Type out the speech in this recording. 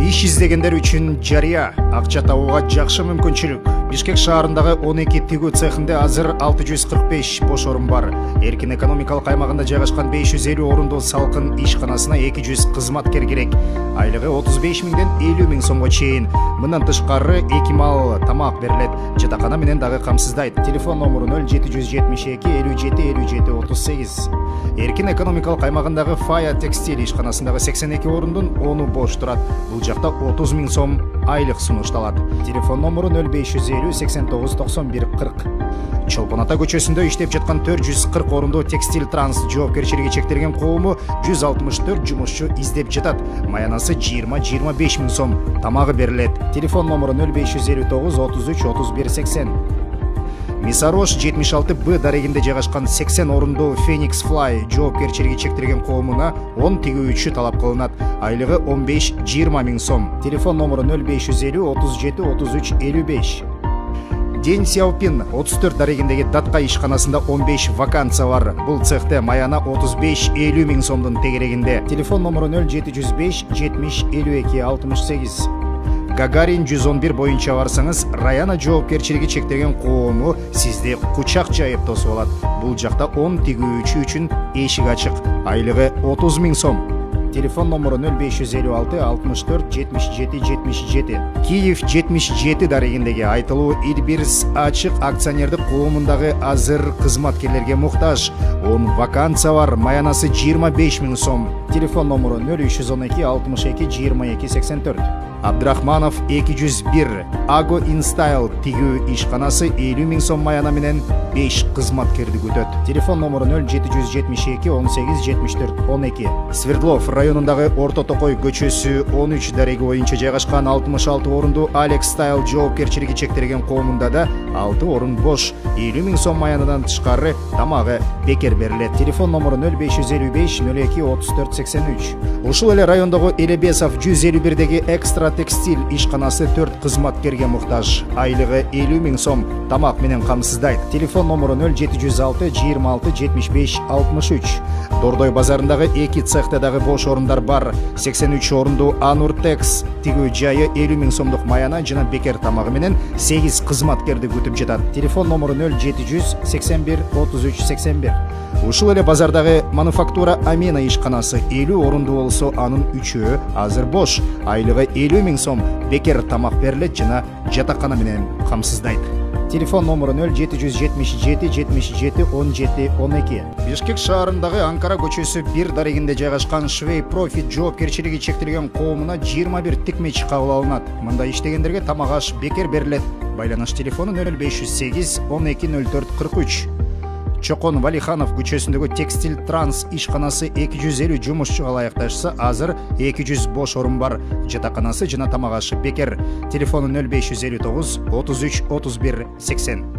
Иш издегендер үчүн жарыя, акча табууга жакшы мүмкүнчүлүк. Бишкек шаарындагы 12 тигүү цехинде азыр 645 бош орун бар. Эркин экономикалык аймагында жайгашкан 550 орундуу салкын ишканасына 200 кызматкер керек. Айлыгы 35 миңден 50 миң сомго чейин. Мындан тышкары 2 мал тамак берилет. Жатакана менен дагы камсыздайт. Телефон номеру 0772 57 57 38. Эркин экономикалык аймагындагы Фая текстиль ишканасындагы 82 орундун 10 бош турат. Бул жакта 30 миң сом айлык сунушталат. Телефон номеру 0550 89 91 40. Чолпон ата көчөсүндө иштеп жаткан 440 орундуу текстиль транс жоопкерчилиги чектелген коому 164 жумушчу издеп жатат. Маянасы 20-25 миң сом. Тамагы берилет. Телефон номеру 0559 33 31 80. Мисарош 76Б дарегинде жайгашкан 80 орундуу Phoenix Fly жоопкерчилиги чектелген коомуна 10 тигүүчү талап кылынат. Айлыгы 15-20 миң сом. Телефон номеру 0550 37 33 55. День Сяопин 34 дарегиндеги датка ишканасында 15 вакансия бар. Бул цехте маяна 35-50 миң сомдун тегерегинде. Телефон номеру 0705 70 52 68. Гагарин 111 боюнча барсаңыз, Раяна жоопкерчилиги чектелген коому сизди кучак жайып тосуп алат. Бул жакта 10 тигүүчү үчүн эшик ачык. Айлыгы 30 миң сом. Телефон номеру 0556 64 77 77. Киев 77 дарегиндеги айтылуу Илбирс ачык акционердик коомундагы азыр кызматкерлерге муктаж. 10 вакансия бар, маянасы 25 миң сом. Телефон номеру 0312 62 22 84. Абдрахманов 201. Аго Инстайл тигүү ишканасы 50 миң сом маяна менен 5 кызматкерди күтөт. Телефон номеру 0772 18 74 12. Свердлов районундагы Орто Токой көчөсү 13 дареги боюнча жайгашкан 66 орундуу Алекс Стайл жоопкерчилиги чектелген коомунда да 6 орун бош. 50 миң сом маянадан тышкары тамагы бекер берилет. Телефон номеру 0555 02 34 83. Ушул эле райондогу Элебесов 151деги Экстра текстиль ишканасы 4 кызматкерге муктаж. Айлыгы 50 миң сом. Тамак менен камсыздайт. Телефон номеру 0706 26 75 63. Дордой базарындагы 2 цехте дагы бош орундар бар. 83 орундуу Ануртекс тигүү жайы 50 миң сомдук маяна жана бекер тамагы менен 8 кызматкерди күтүп жатат. Телефон номеру 0700 81 33 81. Ушул эле базардагы мануфактура Амена ишканасы 50 орундуу болсо, анын 3-өө азыр бош. Айлыгы 50 миң сом. Бекер тамак берилет жана жатакана менен камсыздайт. Телефон номеру 0777 77 17 12. Бишкек шаарындагы Анкара көчөсү 1 дарегинде жайгашкан Швей Профит жоопкерчилиги чектелген коомуна 21 тикмечи кабыл алынат. Мында иштегендерге тамак аш бекер берилет. Байланыш телефону 0508 12 04 43. Чокон Валиханов көчөсүндөгү текстиль транс ишканасы 250 жумушчуга ылайыкташса, азыр 200 бош орун бар. Жатаканасы жана тамак ашы бекер. Телефону 0559 33 31 80.